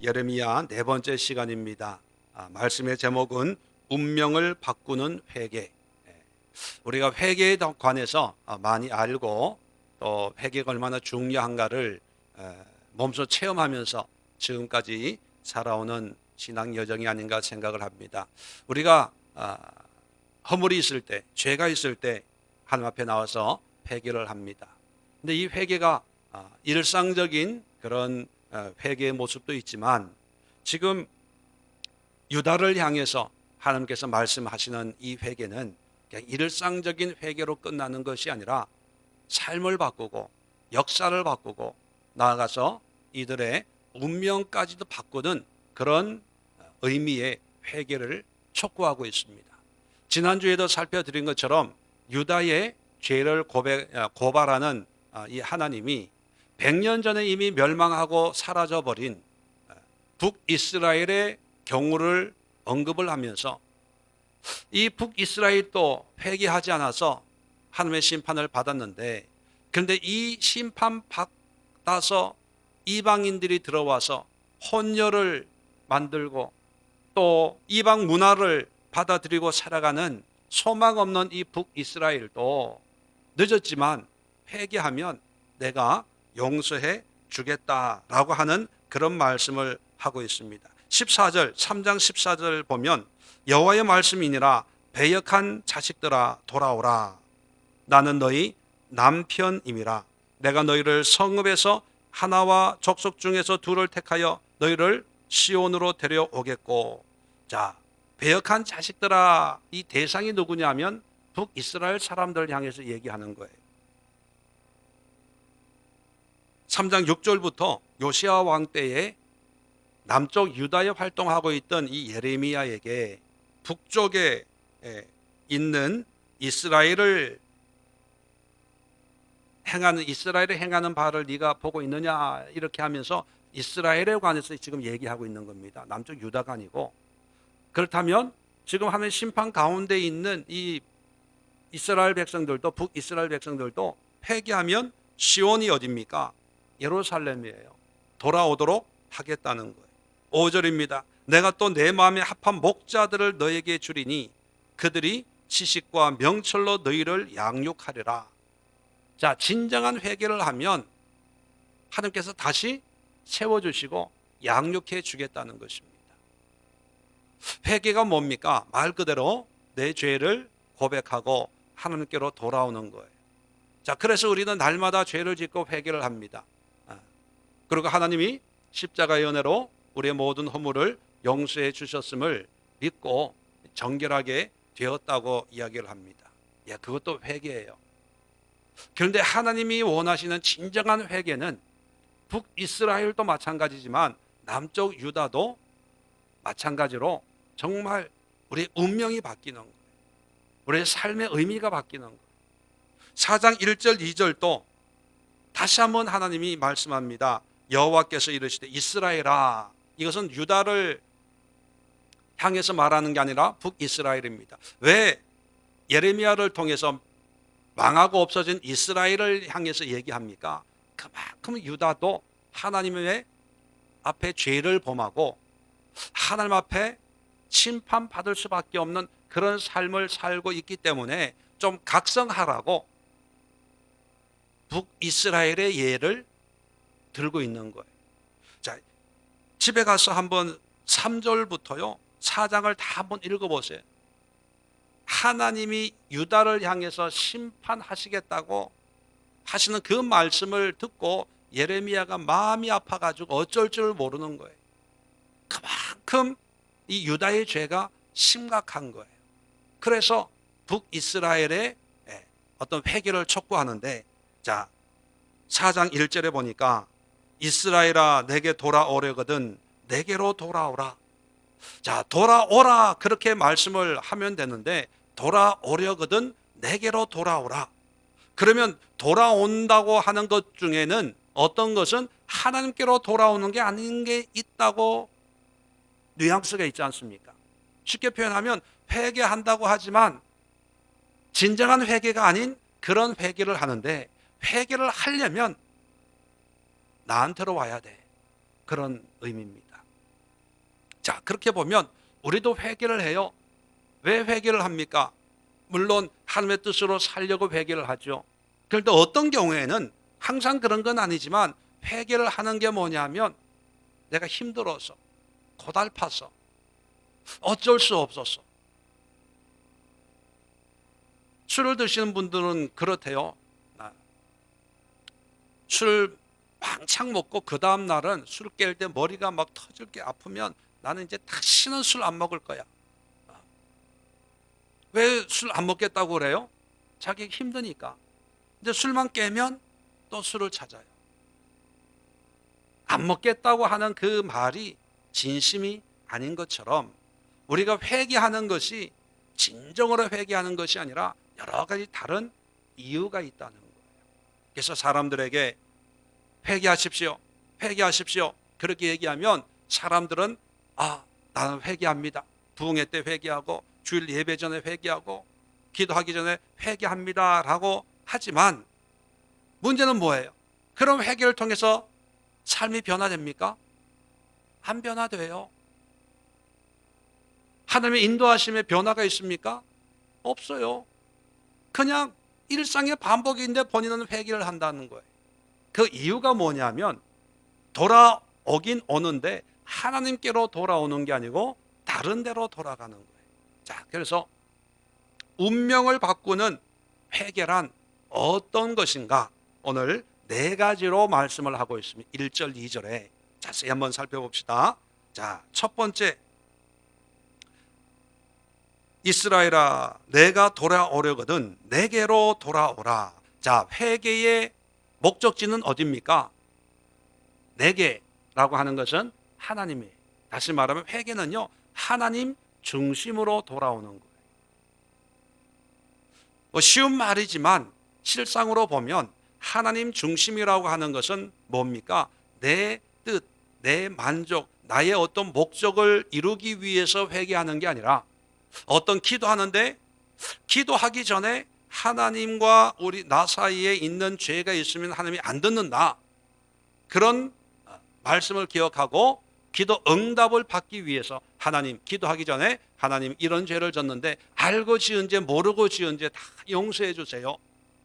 예레미야 네 번째 시간입니다. 말씀의 제목은 운명을 바꾸는 회개. 우리가 회개에 관해서 많이 알고 또 회개가 얼마나 중요한가를 몸소 체험하면서 지금까지 살아오는 신앙 여정이 아닌가 생각을 합니다. 우리가 허물이 있을 때, 죄가 있을 때 하나님 앞에 나와서 회개를 합니다. 근데 이 회개가 일상적인 그런 회개의 모습도 있지만 지금 유다를 향해서 하나님께서 말씀하시는 이 회개는 그냥 일상적인 회개로 끝나는 것이 아니라 삶을 바꾸고 역사를 바꾸고 나아가서 이들의 운명까지도 바꾸는 그런 의미의 회개를 촉구하고 있습니다. 지난주에도 살펴드린 것처럼 유다의 죄를 고발하는 이 하나님이 100년 전에 이미 멸망하고 사라져버린 북이스라엘의 경우를 언급을 하면서 이 북이스라엘도 회개하지 않아서 하나님의 심판을 받았는데, 그런데 이 심판 받아서 이방인들이 들어와서 혼혈을 만들고 또 이방 문화를 받아들이고 살아가는 소망 없는 이 북이스라엘도 늦었지만 회개하면 내가 용서해 주겠다라고 하는 그런 말씀을 하고 있습니다. 14절, 3장 14절 보면 여호와의 말씀이니라 배역한 자식들아 돌아오라. 나는 너희 남편임이라. 내가 너희를 성읍에서 하나와 족속 중에서 둘을 택하여 너희를 시온으로 데려오겠고. 자, 배역한 자식들아, 이 대상이 누구냐면 북이스라엘 사람들 향해서 얘기하는 거예요. 3장 6절부터 요시야 왕 때에 남쪽 유다에 활동하고 있던 이 예레미야에게 북쪽에 있는 이스라엘에 행하는 바를 네가 보고 있느냐, 이렇게 하면서 이스라엘에 관해서 지금 얘기하고 있는 겁니다. 남쪽 유다가 아니고. 그렇다면 지금 하나님의 심판 가운데 있는 이 이스라엘 백성들도, 북이스라엘 백성들도 회개하면 시온이 어디입니까? 예루살렘이에요. 돌아오도록 하겠다는 거예요. 5절입니다. 내가 또 내 마음에 합한 목자들을 너에게 주리니 그들이 지식과 명철로 너희를 양육하리라. 자, 진정한 회개를 하면 하나님께서 다시 세워주시고 양육해 주겠다는 것입니다. 회개가 뭡니까? 말 그대로 내 죄를 고백하고 하나님께로 돌아오는 거예요. 자, 그래서 우리는 날마다 죄를 짓고 회개를 합니다. 그리고 하나님이 십자가의 은혜로 우리의 모든 허물을 용서해 주셨음을 믿고 정결하게 되었다고 이야기를 합니다. 그것도 회개예요. 그런데 하나님이 원하시는 진정한 회개는 북이스라엘도 마찬가지지만 남쪽 유다도 마찬가지로 정말 우리의 운명이 바뀌는 거예요. 우리의 삶의 의미가 바뀌는 거예요. 4장 1절 2절도 다시 한번 하나님이 말씀합니다. 여호와께서 이르시되 이스라엘아. 이것은 유다를 향해서 말하는 게 아니라 북이스라엘입니다. 왜 예레미야를 통해서 망하고 없어진 이스라엘을 향해서 얘기합니까? 그만큼 유다도 하나님의 앞에 죄를 범하고 하나님 앞에 심판받을 수밖에 없는 그런 삶을 살고 있기 때문에 좀 각성하라고 북이스라엘의 예를 들고 있는 거예요. 자, 집에 가서 한번 3절부터요 4장을 다 한번 읽어보세요. 하나님이 유다를 향해서 심판하시겠다고 하시는 그 말씀을 듣고 예레미야가 마음이 아파가지고 어쩔 줄 모르는 거예요. 그만큼 이 유다의 죄가 심각한 거예요. 그래서 북이스라엘의 어떤 회개를 촉구하는데, 자, 4장 1절에 보니까 이스라엘아 내게 돌아오려거든 내게로 돌아오라. 자, 돌아오라 그렇게 말씀을 하면 되는데 돌아오려거든 내게로 돌아오라. 그러면 돌아온다고 하는 것 중에는 어떤 것은 하나님께로 돌아오는 게 아닌 게 있다고 뉘앙스가 있지 않습니까? 쉽게 표현하면 회개한다고 하지만 진정한 회개가 아닌 그런 회개를 하는데, 회개를 하려면 나한테로 와야 돼. 그런 의미입니다. 자, 그렇게 보면 우리도 회개를 해요. 왜 회개를 합니까? 물론 하나님의 뜻으로 살려고 회개를 하죠. 그런데 어떤 경우에는 항상 그런 건 아니지만 회개를 하는 게 뭐냐면 내가 힘들어서, 고달파서, 어쩔 수 없었어. 술을 드시는 분들은 그렇대요. 술 왕창 먹고 그 다음 날은 술 깰 때 머리가 막 터질 게 아프면 나는 이제 다시는 술 안 먹을 거야. 왜 술 안 먹겠다고 그래요? 자기 힘드니까. 근데 술만 깨면 또 술을 찾아요. 안 먹겠다고 하는 그 말이 진심이 아닌 것처럼 우리가 회개하는 것이 진정으로 회개하는 것이 아니라 여러 가지 다른 이유가 있다는 거예요. 그래서 사람들에게 회개하십시오, 회개하십시오 그렇게 얘기하면 사람들은 나는 회개합니다. 부흥회 때 회개하고 주일 예배 전에 회개하고 기도하기 전에 회개합니다 라고 하지만 문제는 뭐예요? 그럼 회개를 통해서 삶이 변화됩니까? 안 변화돼요. 하나님의 인도하심에 변화가 있습니까? 없어요. 그냥 일상의 반복인데 본인은 회개를 한다는 거예요. 그 이유가 뭐냐면 돌아오긴 오는데 하나님께로 돌아오는 게 아니고 다른 데로 돌아가는 거예요. 자, 그래서 운명을 바꾸는 회개란 어떤 것인가? 오늘 네 가지로 말씀을 하고 있습니다. 1절, 2절에 자세히 한번 살펴봅시다. 자, 첫 번째, 이스라엘아, 내가 돌아오려거든 내게로 돌아오라. 자, 회개의 목적지는 어디입니까? 내게라고 하는 것은 하나님이에요. 다시 말하면 회개는요, 하나님 중심으로 돌아오는 거예요. 쉬운 말이지만 실상으로 보면 하나님 중심이라고 하는 것은 뭡니까? 내 뜻, 내 만족, 나의 어떤 목적을 이루기 위해서 회개하는 게 아니라 어떤 기도하는데 기도하기 전에 하나님과 나 사이에 있는 죄가 있으면 하나님이 안 듣는다. 그런 말씀을 기억하고 기도 응답을 받기 위해서 하나님, 기도하기 전에 하나님 이런 죄를 졌는데 알고 지은 죄 모르고 지은 죄 다 용서해 주세요.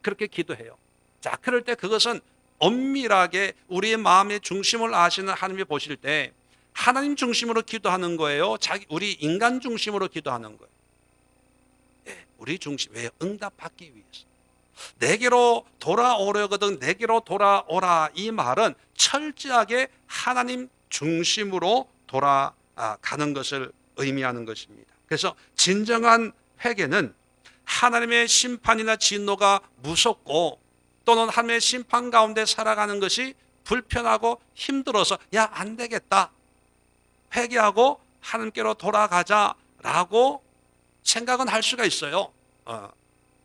그렇게 기도해요. 자, 그럴 때 그것은 엄밀하게 우리의 마음의 중심을 아시는 하나님이 보실 때 하나님 중심으로 기도하는 거예요? 우리 인간 중심으로 기도하는 거예요? 네, 우리 중심. 왜요? 응답 받기 위해서. 내게로 돌아오려거든 내게로 돌아오라. 이 말은 철저하게 하나님 중심으로 돌아가는 것을 의미하는 것입니다. 그래서 진정한 회개는 하나님의 심판이나 진노가 무섭고 또는 하나님의 심판 가운데 살아가는 것이 불편하고 힘들어서 안 되겠다. 회개하고 하나님께로 돌아가자라고 생각은 할 수가 있어요.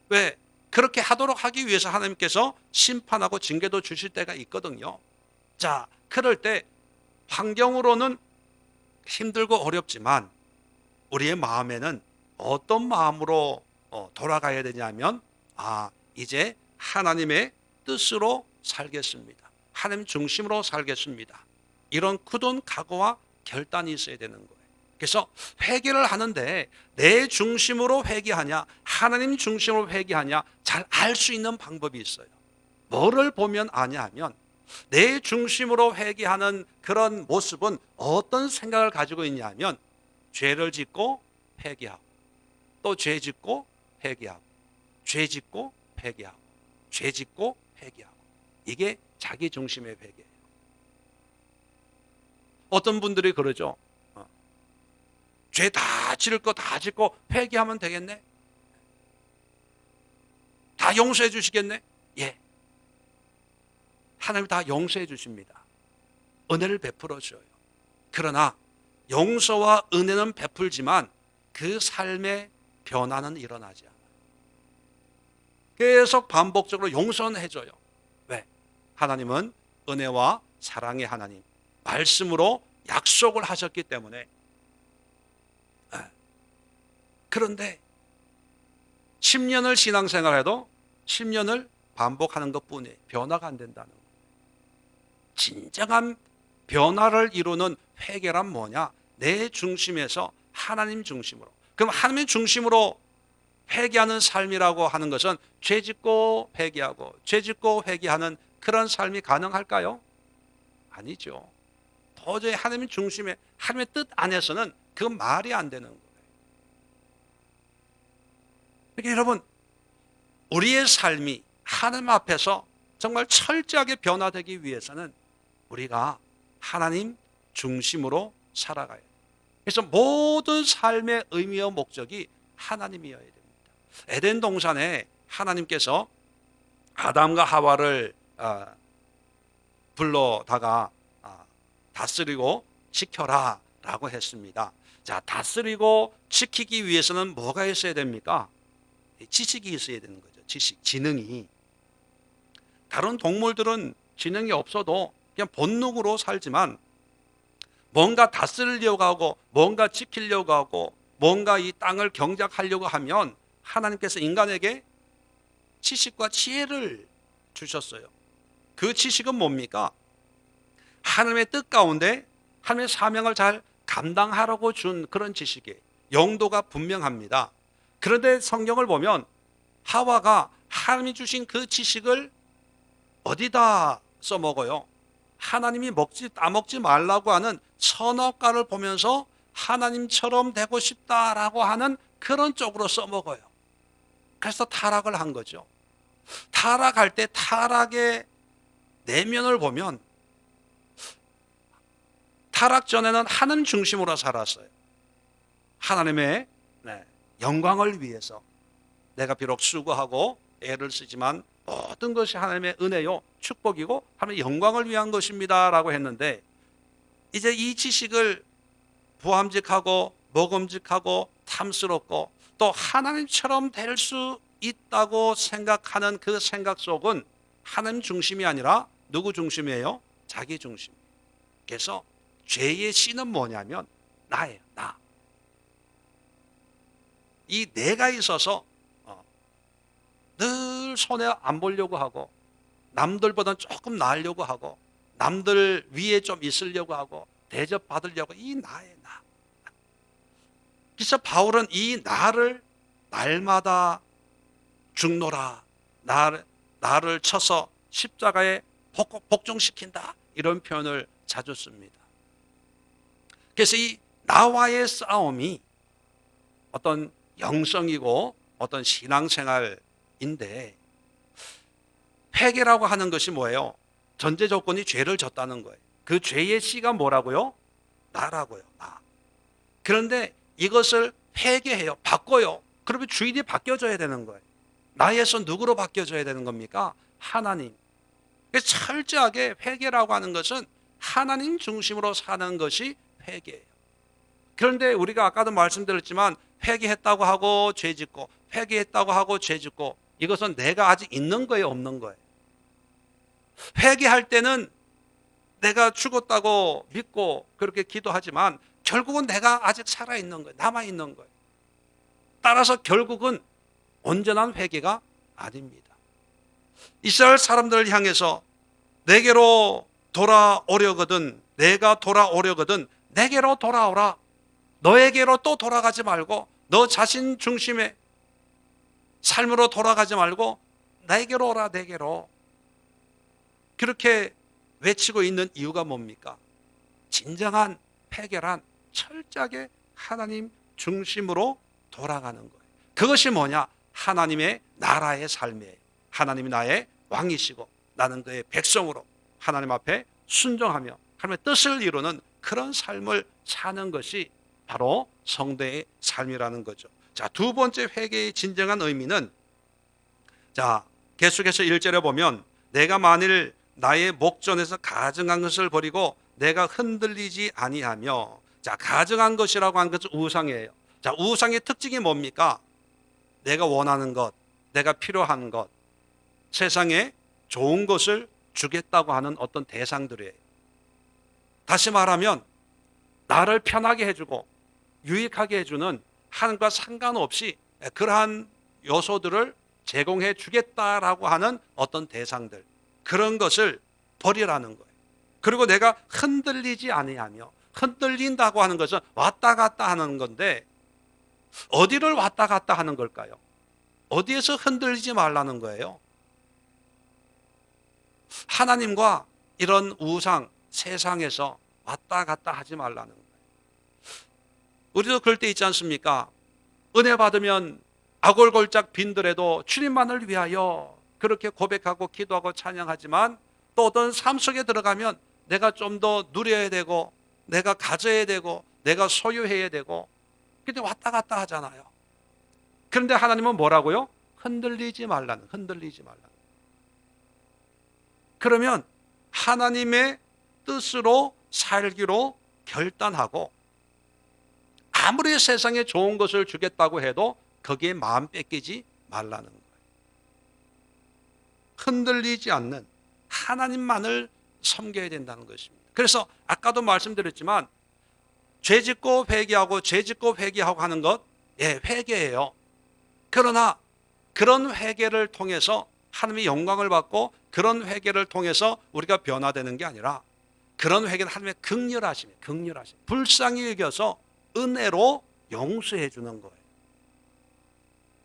왜? 그렇게 하도록 하기 위해서 하나님께서 심판하고 징계도 주실 때가 있거든요. 자, 그럴 때 환경으로는 힘들고 어렵지만 우리의 마음에는 어떤 마음으로 돌아가야 되냐면 이제 하나님의 뜻으로 살겠습니다. 하나님 중심으로 살겠습니다. 이런 굳은 각오와 결단이 있어야 되는 거예요. 그래서 회개를 하는데 내 중심으로 회개하냐 하나님 중심으로 회개하냐 잘 알 수 있는 방법이 있어요. 뭐를 보면 아냐 하면 내 중심으로 회개하는 그런 모습은 어떤 생각을 가지고 있냐 하면 죄를 짓고 회개하고 또 죄 짓고 회개하고 죄 짓고 회개하고 죄 짓고 회개하고 이게 자기 중심의 회개예요. 어떤 분들이 그러죠. 죄 다 지을 거 다 짓고 회개하면 되겠네? 다 용서해 주시겠네? 예. 하나님 다 용서해 주십니다. 은혜를 베풀어 줘요. 그러나 용서와 은혜는 베풀지만 그 삶의 변화는 일어나지 않아요. 계속 반복적으로 용서는 해줘요. 왜? 하나님은 은혜와 사랑의 하나님, 말씀으로 약속을 하셨기 때문에. 그런데 10년을 신앙생활해도 10년을 반복하는 것뿐이에요. 변화가 안 된다는 거예요. 진정한 변화를 이루는 회개란 뭐냐? 내 중심에서 하나님 중심으로. 그럼 하나님 중심으로 회개하는 삶이라고 하는 것은 죄짓고 회개하고 죄짓고 회개하는 그런 삶이 가능할까요? 아니죠. 도저히 하나님 중심에 하나님의 뜻 안에서는 그건 말이 안 되는 거예요. 그러니까 여러분, 우리의 삶이 하나님 앞에서 정말 철저하게 변화되기 위해서는 우리가 하나님 중심으로 살아가야 돼요. 그래서 모든 삶의 의미와 목적이 하나님이어야 됩니다. 에덴 동산에 하나님께서 아담과 하와를 불러다가 다스리고 지켜라 라고 했습니다. 자, 다스리고 지키기 위해서는 뭐가 있어야 됩니까? 지식이 있어야 되는 거죠. 지식, 지능이. 다른 동물들은 지능이 없어도 그냥 본능으로 살지만 뭔가 다스리려고 하고 뭔가 지키려고 하고 뭔가 이 땅을 경작하려고 하면 하나님께서 인간에게 지식과 지혜를 주셨어요. 그 지식은 뭡니까? 하나님의 뜻 가운데 하나님의 사명을 잘 감당하라고 준 그런 지식이에요. 용도가 분명합니다. 그런데 성경을 보면 하와가 하나님이 주신 그 지식을 어디다 써먹어요? 하나님이 따먹지 말라고 하는 선악과를 보면서 하나님처럼 되고 싶다라고 하는 그런 쪽으로 써먹어요. 그래서 타락을 한 거죠. 타락할 때 타락의 내면을 보면 타락 전에는 하나님 중심으로 살았어요. 하나님의 영광을 위해서 내가 비록 수고하고 애를 쓰지만 모든 것이 하나님의 은혜요 축복이고 하나님의 영광을 위한 것입니다 라고 했는데, 이제 이 지식을 부함직하고 먹음직하고 탐스럽고 또 하나님처럼 될 수 있다고 생각하는 그 생각 속은 하나님 중심이 아니라 누구 중심이에요? 자기 중심. 그래서 죄의 씨는 뭐냐면 나예요. 나. 이 내가 있어서 늘 손해 안 보려고 하고 남들보다는 조금 나으려고 하고 남들 위에 좀 있으려고 하고 대접받으려고, 이 나의 나. 그래서 바울은 이 나를 날마다 죽노라, 나를 쳐서 십자가에 복종시킨다, 이런 표현을 자주 씁니다. 그래서 이 나와의 싸움이 어떤 영성이고 어떤 신앙생활인데, 회개라고 하는 것이 뭐예요? 전제 조건이 죄를 졌다는 거예요. 그 죄의 씨가 뭐라고요? 나라고요. 나. 그런데 이것을 회개해요. 바꿔요. 그러면 주인이 바뀌어져야 되는 거예요. 나에서 누구로 바뀌어져야 되는 겁니까? 하나님. 그래서 철저하게 회개라고 하는 것은 하나님 중심으로 사는 것이 회개예요. 그런데 우리가 아까도 말씀드렸지만 회개했다고 하고 죄짓고 회개했다고 하고 죄짓고, 이것은 내가 아직 있는 거예요, 없는 거예요? 회개할 때는 내가 죽었다고 믿고 그렇게 기도하지만 결국은 내가 아직 살아있는 거예요. 남아있는 거예요. 따라서 결국은 온전한 회개가 아닙니다. 이스라엘 사람들을 향해서 내게로 돌아오려거든, 내가 돌아오려거든 내게로 돌아오라. 너에게로 또 돌아가지 말고 너 자신 중심의 삶으로 돌아가지 말고 내게로 오라, 내게로. 그렇게 외치고 있는 이유가 뭡니까? 진정한 회개란 철저하게 하나님 중심으로 돌아가는 거예요. 그것이 뭐냐? 하나님의 나라의 삶이에요. 하나님이 나의 왕이시고 나는 그의 백성으로 하나님 앞에 순종하며 하나님의 뜻을 이루는 그런 삶을 사는 것이 바로 성도의 삶이라는 거죠. 자, 두 번째 회개의 진정한 의미는, 자, 계속해서 1절에 보면 내가 만일 나의 목전에서 가증한 것을 버리고 내가 흔들리지 아니하며, 자, 가증한 것이라고 하는 것은 우상이에요. 자, 우상의 특징이 뭡니까? 내가 원하는 것, 내가 필요한 것, 세상에 좋은 것을 주겠다고 하는 어떤 대상들이에요. 다시 말하면 나를 편하게 해주고 유익하게 해주는 하나님과 상관없이 그러한 요소들을 제공해 주겠다라고 하는 어떤 대상들, 그런 것을 버리라는 거예요. 그리고 내가 흔들리지 아니하며, 흔들린다고 하는 것은 왔다 갔다 하는 건데 어디를 왔다 갔다 하는 걸까요? 어디에서 흔들리지 말라는 거예요? 하나님과 이런 우상, 세상에서 왔다 갔다 하지 말라는 거예요. 우리도 그럴 때 있지 않습니까? 은혜 받으면 아골골짝 빈들에도 주님만을 위하여 그렇게 고백하고 기도하고 찬양하지만 또 어떤 삶 속에 들어가면 내가 좀 더 누려야 되고 내가 가져야 되고 내가 소유해야 되고 근데 왔다 갔다 하잖아요. 그런데 하나님은 뭐라고요? 흔들리지 말라는, 흔들리지 말라는. 그러면 하나님의 뜻으로 살기로 결단하고 아무리 세상에 좋은 것을 주겠다고 해도 거기에 마음 뺏기지 말라는 거예요. 흔들리지 않는 하나님만을 섬겨야 된다는 것입니다. 그래서 아까도 말씀드렸지만 죄짓고 회개하고 죄짓고 회개하고 하는 것, 회개예요. 그러나 그런 회개를 통해서 하나님의 영광을 받고 그런 회개를 통해서 우리가 변화되는 게 아니라 그런 회개는 하나님의 긍휼하심이에요. 긍휼하심. 불쌍히 여겨서 은혜로 용서해 주는 거예요.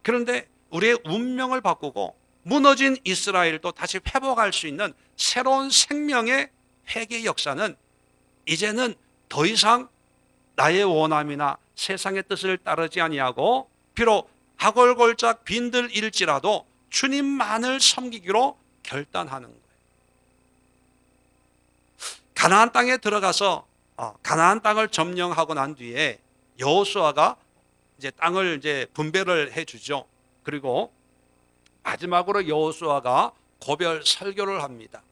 그런데 우리의 운명을 바꾸고 무너진 이스라엘도 다시 회복할 수 있는 새로운 생명의 회개 역사는 이제는 더 이상 나의 원함이나 세상의 뜻을 따르지 아니하고 비록 하골골짝 빈들일지라도 주님만을 섬기기로 결단하는 거예요. 가나안 땅에 들어가서 가나안 땅을 점령하고 난 뒤에 여호수아가 이제 땅을 이제 분배를 해주죠. 그리고 마지막으로 여호수아가 고별 설교를 합니다.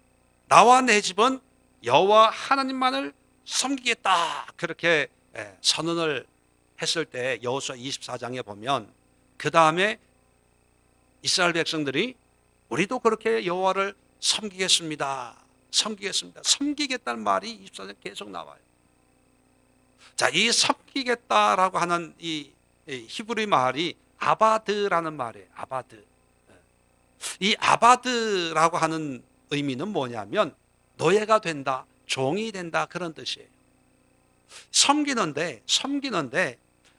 나와 내 집은 여호와 하나님만을 섬기겠다. 그렇게 선언을 했을 때 여호수아 24장에 보면 그 다음에 이스라엘 백성들이 우리도 그렇게 여호와를 섬기겠습니다. 섬기겠습니다. 섬기겠다는 말이 24장 계속 나와요. 자, 이 섬기겠다라고 하는 이 히브리 말이 아바드라는 말이에요. 아바드. 이 아바드라고 하는 의미는 뭐냐면 노예가 된다, 종이 된다 그런 뜻이에요. 섬기는데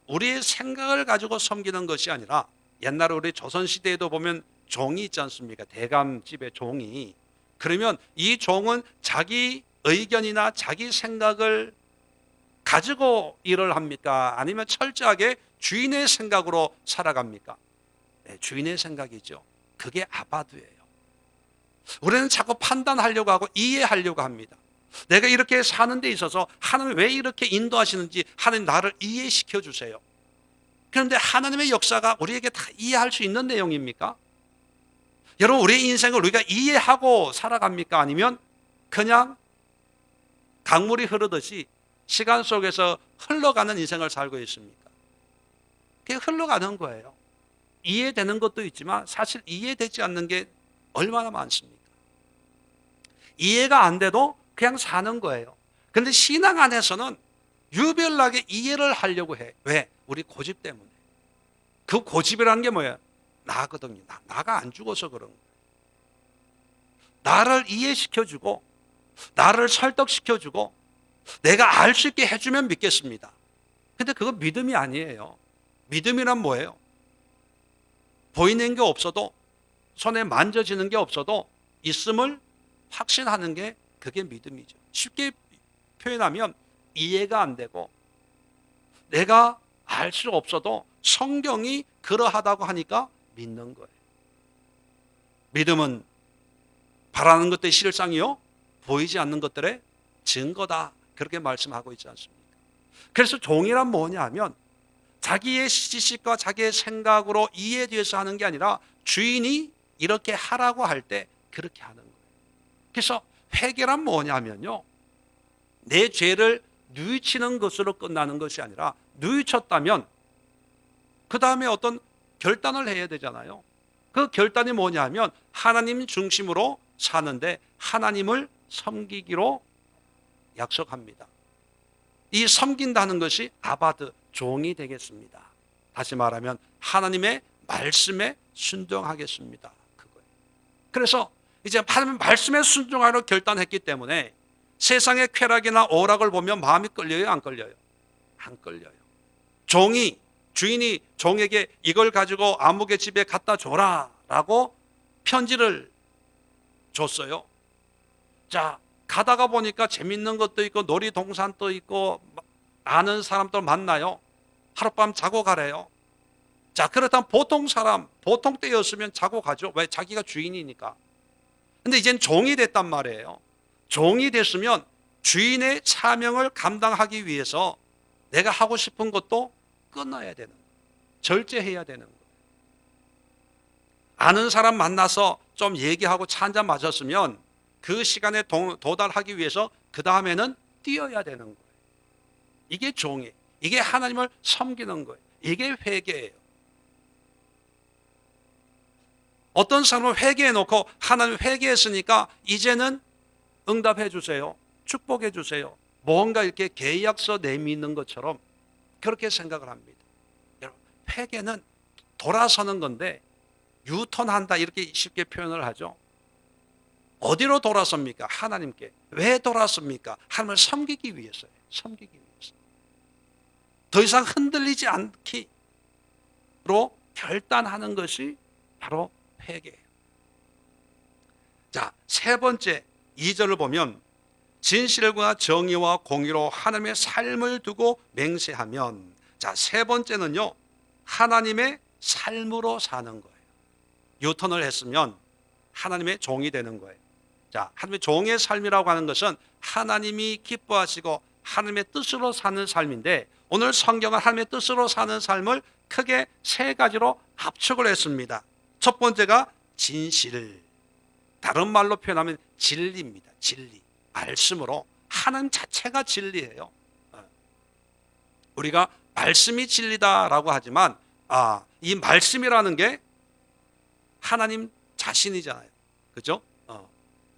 우리의 생각을 가지고 섬기는 것이 아니라 옛날에 우리 조선시대에도 보면 종이 있지 않습니까? 대감집의 종이. 그러면 이 종은 자기 의견이나 자기 생각을 가지고 일을 합니까? 아니면 철저하게 주인의 생각으로 살아갑니까? 네, 주인의 생각이죠. 그게 아바드예요. 우리는 자꾸 판단하려고 하고 이해하려고 합니다. 내가 이렇게 사는 데 있어서 하나님 왜 이렇게 인도하시는지 하나님 나를 이해시켜 주세요. 그런데 하나님의 역사가 우리에게 다 이해할 수 있는 내용입니까? 여러분, 우리의 인생을 우리가 이해하고 살아갑니까? 아니면 그냥 강물이 흐르듯이 시간 속에서 흘러가는 인생을 살고 있습니까? 그게 흘러가는 거예요. 이해되는 것도 있지만 사실 이해되지 않는 게 얼마나 많습니까? 이해가 안 돼도 그냥 사는 거예요. 그런데 신앙 안에서는 유별나게 이해를 하려고 해. 왜? 우리 고집 때문에. 그 고집이라는 게 뭐예요? 나거든요. 나가 안 죽어서 그런 거예요. 나를 이해시켜주고 나를 설득시켜주고 내가 알 수 있게 해주면 믿겠습니다. 근데 그건 믿음이 아니에요. 믿음이란 뭐예요? 보이는 게 없어도 손에 만져지는 게 없어도 있음을 확신하는 게 그게 믿음이죠. 쉽게 표현하면 이해가 안 되고 내가 알 수 없어도 성경이 그러하다고 하니까 믿는 거예요. 믿음은 바라는 것들의 실상이요 보이지 않는 것들의 증거다. 그렇게 말씀하고 있지 않습니까? 그래서 종이란 뭐냐 하면 자기의 지식과 자기의 생각으로 이해돼서 하는 게 아니라 주인이 이렇게 하라고 할 때 그렇게 하는 거예요. 그래서 회개란 뭐냐면요, 내 죄를 뉘우치는 것으로 끝나는 것이 아니라 뉘우쳤다면 그 다음에 어떤 결단을 해야 되잖아요. 그 결단이 뭐냐면 하나님 중심으로 사는데 하나님을 섬기기로 약속합니다. 이 섬긴다는 것이 아바드, 종이 되겠습니다. 다시 말하면 하나님의 말씀에 순종하겠습니다. 그거예요. 그래서 이제 하나님의 말씀에 순종하려 결단했기 때문에 세상의 쾌락이나 오락을 보면 마음이 끌려요, 안 끌려요? 안 끌려요. 주인이 종에게 이걸 가지고 아무개 집에 갖다 줘라 라고 편지를 줬어요. 자, 가다가 보니까 재밌는 것도 있고 놀이동산도 있고 아는 사람도 만나요. 하룻밤 자고 가래요. 자, 그렇다면 보통 때였으면 자고 가죠. 왜? 자기가 주인이니까. 근데 이젠 종이 됐단 말이에요. 종이 됐으면 주인의 사명을 감당하기 위해서 내가 하고 싶은 것도 끊어야 되는 거예요. 절제해야 되는 거예요. 아는 사람 만나서 좀 얘기하고 차 한잔 마셨으면 그 시간에 도달하기 위해서 그 다음에는 뛰어야 되는 거예요. 이게 종이에요. 이게 하나님을 섬기는 거예요. 이게 회개예요. 어떤 사람은 회개해 놓고 하나님 회개했으니까 이제는 응답해 주세요. 축복해 주세요. 뭔가 이렇게 계약서 내미는 것처럼 그렇게 생각을 합니다. 여러분, 회개는 돌아서는 건데 유턴한다 이렇게 쉽게 표현을 하죠. 어디로 돌아섭니까? 하나님께. 왜 돌아섭니까? 하나님을 섬기기 위해서예요. 섬기기 위해서. 더 이상 흔들리지 않기로 결단하는 것이 바로 회개예요. 자, 세 번째 2절을 보면 진실과 정의와 공의로 하나님의 삶을 두고 맹세하면, 자, 세 번째는요, 하나님의 삶으로 사는 거예요. 유턴을 했으면 하나님의 종이 되는 거예요. 자, 하나님의 종의 삶이라고 하는 것은 하나님이 기뻐하시고 하나님의 뜻으로 사는 삶인데, 오늘 성경은 하나님의 뜻으로 사는 삶을 크게 세 가지로 합축을 했습니다. 첫 번째가 진실, 다른 말로 표현하면 진리입니다. 진리, 말씀으로. 하나님 자체가 진리예요. 우리가 말씀이 진리다라고 하지만 이 말씀이라는 게 하나님 자신이잖아요. 그죠?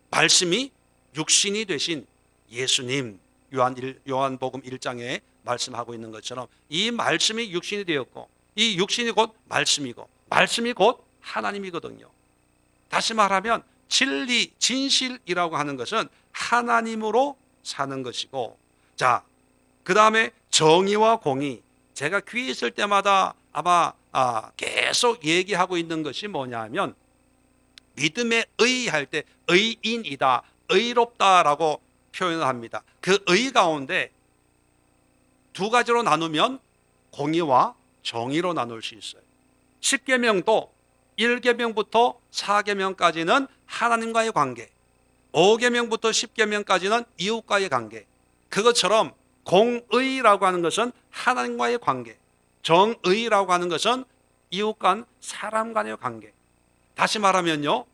말씀이 육신이 되신 예수님, 요한복음 1장에 말씀하고 있는 것처럼 이 말씀이 육신이 되었고, 이 육신이 곧 말씀이고, 말씀이 곧 하나님이거든요. 다시 말하면 진리, 진실이라고 하는 것은 하나님으로 사는 것이고, 자, 그 다음에 정의와 공의. 제가 귀에 있을 때마다 아마 계속 얘기하고 있는 것이 뭐냐 하면, 믿음의 의할 때 의인이다, 의롭다라고 표현을 합니다. 그 의 가운데 두 가지로 나누면 공의와 정의로 나눌 수 있어요. 10계명도 1계명부터 4계명까지는 하나님과의 관계, 5계명부터 10계명까지는 이웃과의 관계. 그것처럼 공의라고 하는 것은 하나님과의 관계, 정의라고 하는 것은 이웃 간, 사람 간의 관계. 다시 말하면요,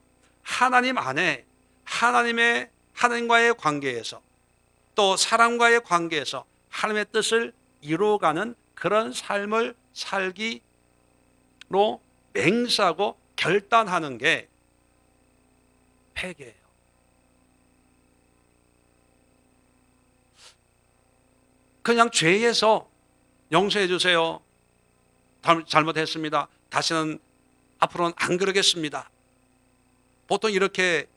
하나님 안에 하나님과의 관계에서 또 사람과의 관계에서 하나님의 뜻을 이루어가는 그런 삶을 살기로 맹세하고 결단하는 게 회개예요. 그냥 죄에서 용서해 주세요, 잘못했습니다, 다시는 앞으로는 안 그러겠습니다, 보통 이렇게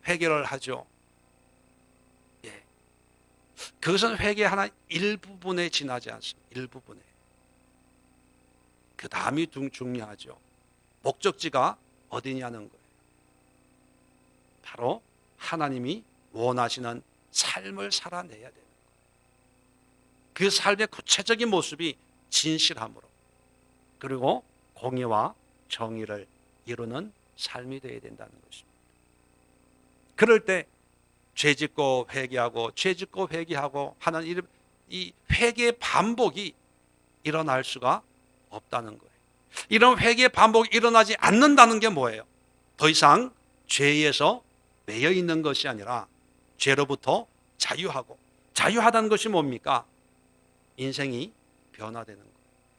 회개를 하죠. 그것은 회개 하나 일부분에 지나지 않습니다. 일부분에. 그 다음이 중요하죠. 목적지가 어디냐는 거예요. 바로 하나님이 원하시는 삶을 살아내야 되는 거예요. 그 삶의 구체적인 모습이 진실함으로, 그리고 공의와 정의를 이루는 삶이 되어야 된다는 것입니다. 그럴 때 죄짓고 회개하고 죄짓고 회개하고 하는 이 회개의 반복이 일어날 수가 없다는 거예요. 이런 회개의 반복이 일어나지 않는다는 게 뭐예요? 더 이상 죄에서 매여 있는 것이 아니라 죄로부터 자유하고, 자유하다는 것이 뭡니까? 인생이 변화되는 거예요.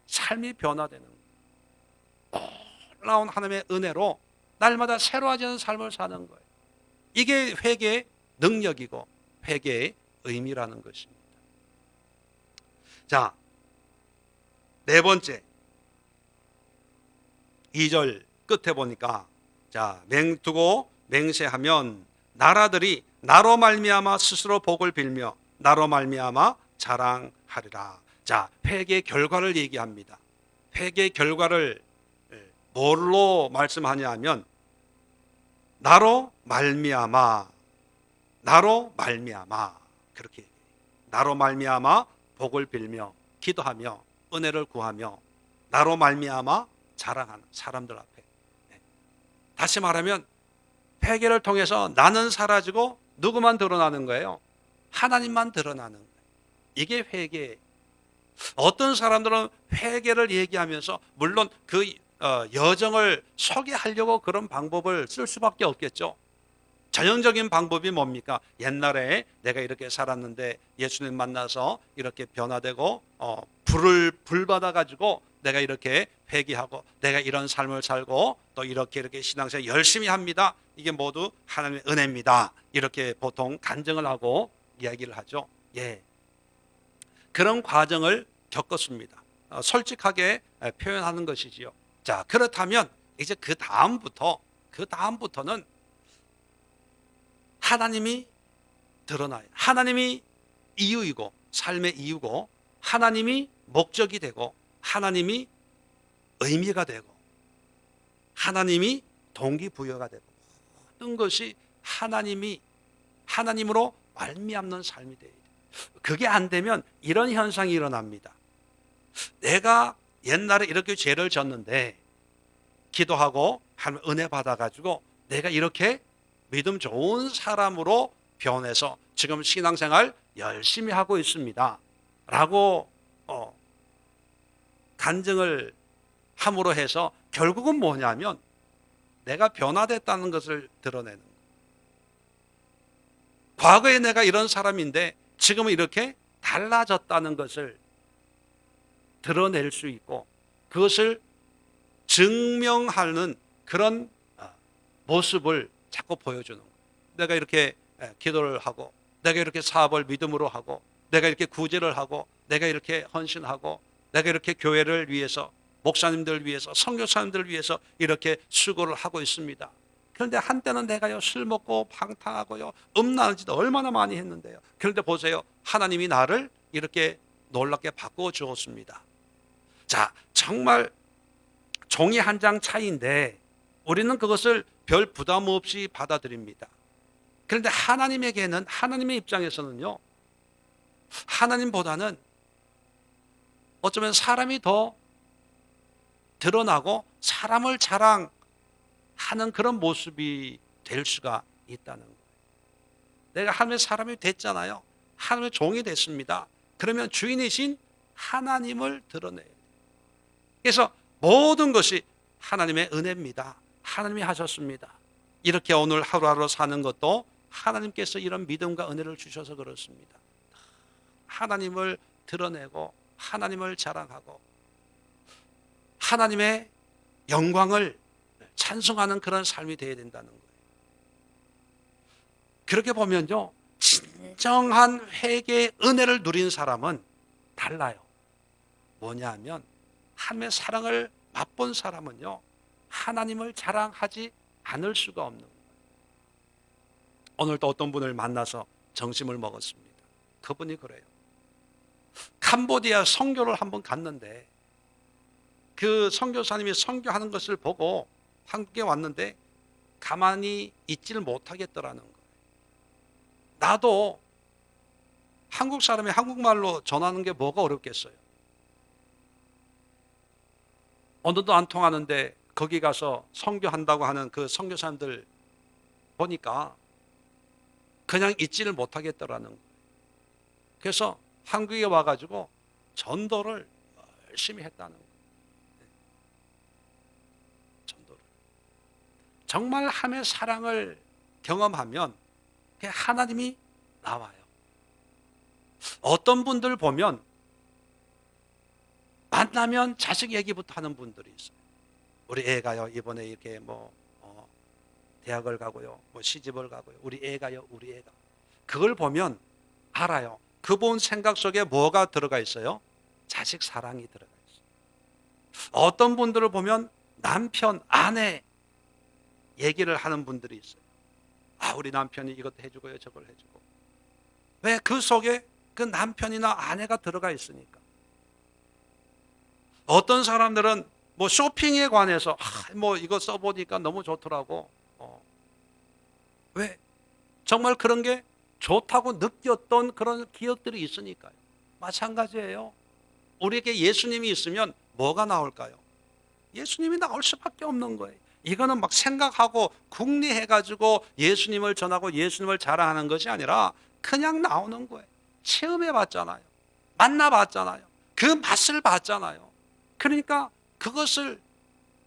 삶이 변화되는 거예요. 놀라운 하나님의 은혜로 날마다 새로워지는 삶을 사는 거예요. 이게 회개의 능력이고 회개의 의미라는 것입니다. 자, 네 번째 2절 끝에 보니까, 자, 두고 맹세하면 나라들이 나로 말미암아 스스로 복을 빌며 나로 말미암아 자랑하리라. 자, 회개의 결과를 얘기합니다. 회개의 결과를 뭘로 말씀하냐 하면 나로 말미암아 그렇게 얘기해요. 나로 말미암아 복을 빌며 기도하며 은혜를 구하며 나로 말미암아 자랑하는 사람들 앞에. 다시 말하면 회개를 통해서 나는 사라지고 누구만 드러나는 거예요? 하나님만 드러나는 거예요. 이게 회개예요. 어떤 사람들은 회개를 얘기하면서 물론 그 여정을 소개하려고 그런 방법을 쓸 수밖에 없겠죠. 전형적인 방법이 뭡니까? 옛날에 내가 이렇게 살았는데 예수님 만나서 이렇게 변화되고 불을 받아가지고 내가 이렇게 회개하고 내가 이런 삶을 살고 또 이렇게 신앙생활 열심히 합니다. 이게 모두 하나님의 은혜입니다. 이렇게 보통 간증을 하고 이야기를 하죠. 예, 그런 과정을 겪었습니다. 솔직하게 표현하는 것이지요. 자, 그렇다면 이제 그 다음부터는 하나님이 드러나요. 하나님이 이유이고 삶의 이유고 하나님이 목적이 되고 하나님이 의미가 되고 하나님이 동기부여가 되고 모든 것이 하나님으로 말미암는 삶이 돼야 돼요. 그게 안 되면 이런 현상이 일어납니다. 내가 옛날에 이렇게 죄를 졌는데 기도하고 하나님 은혜 받아가지고 내가 이렇게 믿음 좋은 사람으로 변해서 지금 신앙생활 열심히 하고 있습니다 라고 간증을 함으로 해서 결국은 뭐냐면 내가 변화됐다는 것을 드러내는 거예요. 과거에 내가 이런 사람인데 지금은 이렇게 달라졌다는 것을 드러낼 수 있고 그것을 증명하는 그런 모습을 자꾸 보여주는 거예요. 내가 이렇게 기도를 하고 내가 이렇게 사업을 믿음으로 하고 내가 이렇게 구제를 하고 내가 이렇게 헌신하고 내가 이렇게 교회를 위해서 목사님들을 위해서 선교사님들을 위해서 이렇게 수고를 하고 있습니다. 그런데 한때는 내가요 술 먹고 방탕하고요 음란한 짓 얼마나 많이 했는데요. 그런데 보세요, 하나님이 나를 이렇게 놀랍게 바꾸어 주었습니다. 자, 정말 종이 한 장 차이인데 우리는 그것을 별 부담 없이 받아들입니다. 그런데 하나님에게는, 하나님의 입장에서는요, 하나님보다는 어쩌면 사람이 더 드러나고 사람을 자랑하는 그런 모습이 될 수가 있다는 거예요. 내가 하나님의 사람이 됐잖아요. 하나님의 종이 됐습니다. 그러면 주인이신 하나님을 드러내야 돼요. 그래서 모든 것이 하나님의 은혜입니다. 하나님이 하셨습니다. 이렇게 오늘 하루하루 사는 것도 하나님께서 이런 믿음과 은혜를 주셔서 그렇습니다. 하나님을 드러내고 하나님을 자랑하고 하나님의 영광을 찬송하는 그런 삶이 되어야 된다는 거예요. 그렇게 보면요, 진정한 회개의 은혜를 누린 사람은 달라요. 뭐냐 하면 하나님의 사랑을 맛본 사람은요, 하나님을 자랑하지 않을 수가 없는 거예요. 오늘도 어떤 분을 만나서 점심을 먹었습니다. 그분이 그래요. 캄보디아 선교를 한번 갔는데 그 선교사님이 선교하는 것을 보고 한국에 왔는데 가만히 있지를 못하겠더라는 거예요. 나도 한국 사람이 한국말로 전하는 게 뭐가 어렵겠어요. 언어도 안 통하는데 거기 가서 선교한다고 하는 그 선교사님들 보니까 그냥 있지를 못하겠더라는 거예요. 그래서 한국에 와가지고 전도를 열심히 했다는 거예요. 전도를. 정말 하나님의 사랑을 경험하면 하나님이 나와요. 어떤 분들 보면 만나면 자식 얘기부터 하는 분들이 있어요. 우리 애가요 이번에 이렇게 대학을 가고요, 시집을 가고요, 우리 애가요, 우리 애가. 그걸 보면 알아요. 그분 생각 속에 뭐가 들어가 있어요? 자식 사랑이 들어가 있어요. 어떤 분들을 보면 남편, 아내 얘기를 하는 분들이 있어요. 우리 남편이 이것 해주고요, 저걸 해주고. 왜? 그 속에 그 남편이나 아내가 들어가 있으니까. 어떤 사람들은 뭐 쇼핑에 관해서 뭐 이거 써보니까 너무 좋더라고. 왜? 정말 그런 게 좋다고 느꼈던 그런 기억들이 있으니까요. 마찬가지예요. 우리에게 예수님이 있으면 뭐가 나올까요? 예수님이 나올 수밖에 없는 거예요. 이거는 막 생각하고 궁리해가지고 예수님을 전하고 예수님을 자랑하는 것이 아니라 그냥 나오는 거예요. 체험해 봤잖아요. 만나 봤잖아요. 그 맛을 봤잖아요. 그러니까 그것을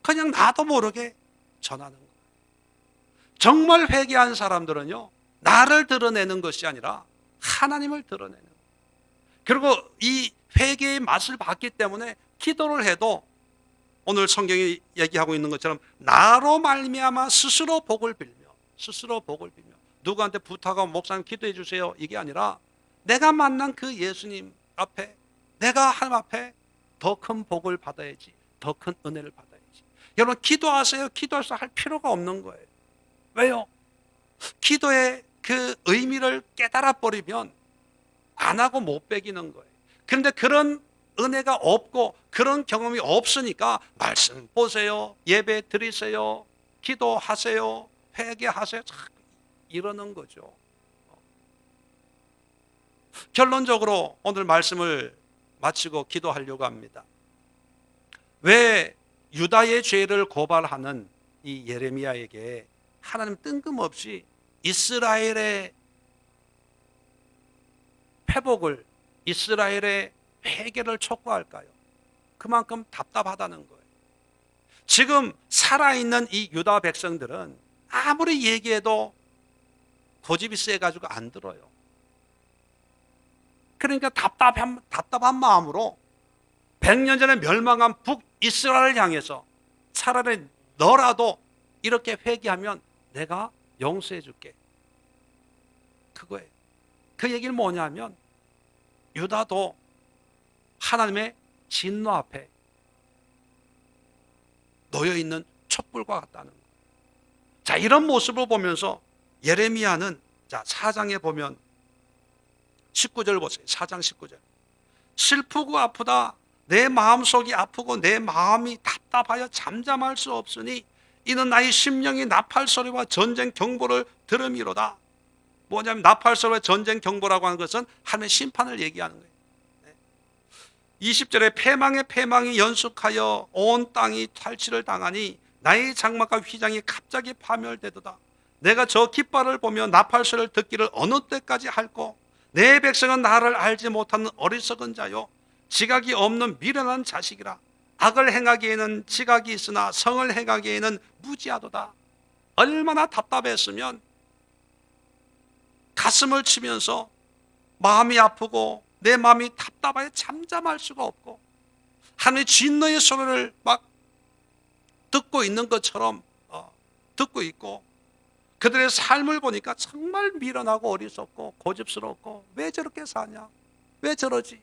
그냥 나도 모르게 전하는 거예요. 정말 회개한 사람들은요, 나를 드러내는 것이 아니라 하나님을 드러내는 거예요. 그리고 이 회개의 맛을 봤기 때문에 기도를 해도 오늘 성경이 얘기하고 있는 것처럼 나로 말미암아 스스로 복을 빌며 누구한테 부탁하고 목사님 기도해 주세요 이게 아니라 내가 만난 그 예수님 앞에, 내가 하나님 앞에 더 큰 복을 받아야지, 더 큰 은혜를 받아야지. 여러분 기도하세요. 기도해서 할 필요가 없는 거예요. 왜요? 기도의 그 의미를 깨달아 버리면 안 하고 못 배기는 거예요. 그런데 그런 은혜가 없고 그런 경험이 없으니까 말씀 보세요, 예배 드리세요, 기도하세요, 회개하세요, 이러는 거죠. 결론적으로 오늘 말씀을 마치고 기도하려고 합니다. 왜 유다의 죄를 고발하는 이 예레미야에게 하나님 뜬금없이 이스라엘의 회복을, 이스라엘의 회개를 촉구할까요? 그만큼 답답하다는 거예요. 지금 살아있는 이 유다 백성들은 아무리 얘기해도 고집이 세가지고 안 들어요. 그러니까 답답한 마음으로 100년 전에 멸망한 북이스라엘을 향해서 차라리 너라도 이렇게 회개하면 내가 용서해 줄게. 그거예요. 그 얘기는 뭐냐면 유다도 하나님의 진노 앞에 놓여있는 촛불과 같다는 거예요. 자, 이런 모습을 보면서 예레미야는, 자, 4장에 보면 19절 보세요. 4장 19절. 슬프고 아프다. 내 마음속이 아프고 내 마음이 답답하여 잠잠할 수 없으니 이는 나의 심령이 나팔 소리와 전쟁 경보를 들음이로다. 뭐냐면 나팔 소리와 전쟁 경보라고 하는 것은 하나님의 심판을 얘기하는 거예요. 20절에 패망이 연숙하여 온 땅이 탈취를 당하니 나의 장막과 휘장이 갑자기 파멸되도다. 내가 저 깃발을 보며 나팔 소리를 듣기를 어느 때까지 할꼬. 내 백성은 나를 알지 못하는 어리석은 자요, 지각이 없는 미련한 자식이라. 악을 행하기에는 지각이 있으나 성을 행하기에는 무지하도다. 얼마나 답답했으면 가슴을 치면서 마음이 아프고 내 마음이 답답하여 잠잠할 수가 없고 하나님의 진노의 소리를 막 듣고 있는 것처럼 듣고 있고, 그들의 삶을 보니까 정말 미련하고 어리석고 고집스럽고 왜 저렇게 사냐, 왜 저러지.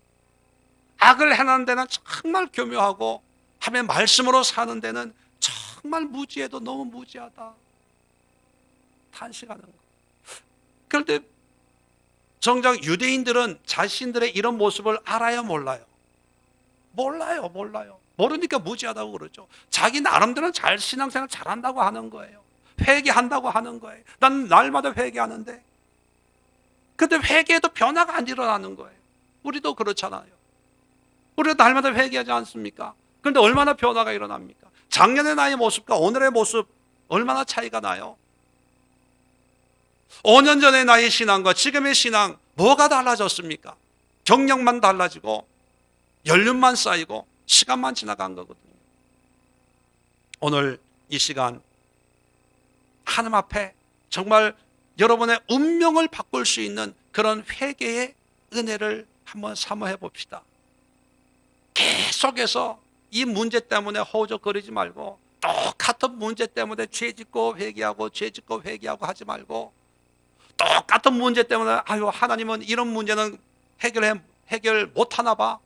악을 행하는 데는 정말 교묘하고 하나님의 말씀으로 사는 데는 정말 무지해도 너무 무지하다 탄식하는 거. 그런데 정작 유대인들은 자신들의 이런 모습을 알아요, 몰라요? 몰라요. 모르니까 무지하다고 그러죠. 자기 나름대로 잘 신앙생활 잘한다고 하는 거예요. 회개한다고 하는 거예요. 난 날마다 회개하는데. 근데 회개해도 변화가 안 일어나는 거예요. 우리도 그렇잖아요. 우리도 날마다 회개하지 않습니까? 그런데 얼마나 변화가 일어납니까? 작년의 나의 모습과 오늘의 모습 얼마나 차이가 나요? 5년 전의 나의 신앙과 지금의 신앙 뭐가 달라졌습니까? 경력만 달라지고 연륜만 쌓이고 시간만 지나간 거거든요. 오늘 이 시간 하나님 앞에 정말 여러분의 운명을 바꿀 수 있는 그런 회개의 은혜를 한번 사모해 봅시다. 계속해서 이 문제 때문에 허우적거리지 말고 똑같은 문제 때문에 죄짓고 회개하고 죄짓고 회개하고 하지 말고 똑같은 문제 때문에 아유 하나님은 이런 문제는 해결 못하나 봐.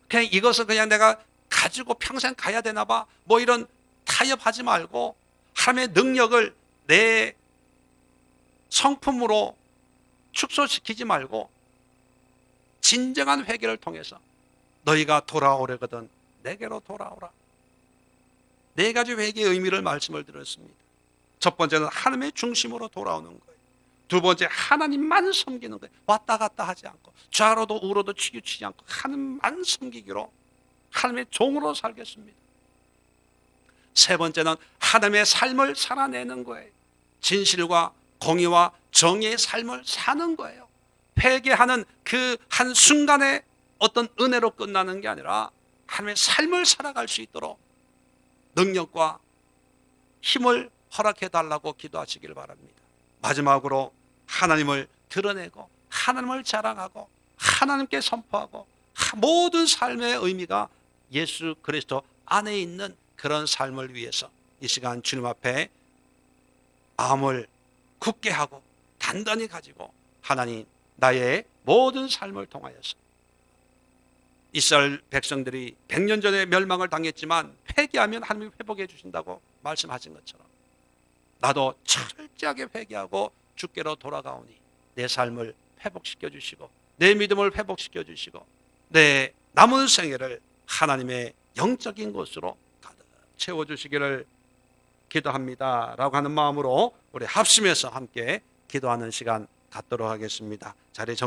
그냥 이것은 그냥 내가 가지고 평생 가야 되나 봐. 뭐 이런 타협하지 말고 하나님의 능력을 내 성품으로 축소시키지 말고 진정한 회개를 통해서 너희가 돌아오려거든 내게로 돌아오라. 네 가지 회개의 의미를 말씀을 드렸습니다. 첫 번째는 하나님의 중심으로 돌아오는 거예요. 두 번째, 하나님만 섬기는 거예요. 왔다 갔다 하지 않고 좌로도 우로도 치우치지 않고 하나님만 섬기기로 하나님의 종으로 살겠습니다. 세 번째는 하나님의 삶을 살아내는 거예요. 진실과 공의와 정의의 삶을 사는 거예요. 회개하는 그 한 순간에 어떤 은혜로 끝나는 게 아니라 하나님의 삶을 살아갈 수 있도록 능력과 힘을 허락해 달라고 기도하시길 바랍니다. 마지막으로 하나님을 드러내고 하나님을 자랑하고 하나님께 선포하고 모든 삶의 의미가 예수 그리스도 안에 있는 그런 삶을 위해서 이 시간 주님 앞에 마음을 굳게 하고 단단히 가지고 하나님 나의 모든 삶을 통하여서 이스라엘 백성들이 100년 전에 멸망을 당했지만 회개하면 하나님이 회복해 주신다고 말씀하신 것처럼 나도 철저하게 회개하고 주께로 돌아가오니 내 삶을 회복시켜 주시고 내 믿음을 회복시켜 주시고 내 남은 생애를 하나님의 영적인 것으로 가득 채워주시기를 기도합니다 라고 하는 마음으로 우리 합심해서 함께 기도하는 시간 갖도록 하겠습니다. 자리 정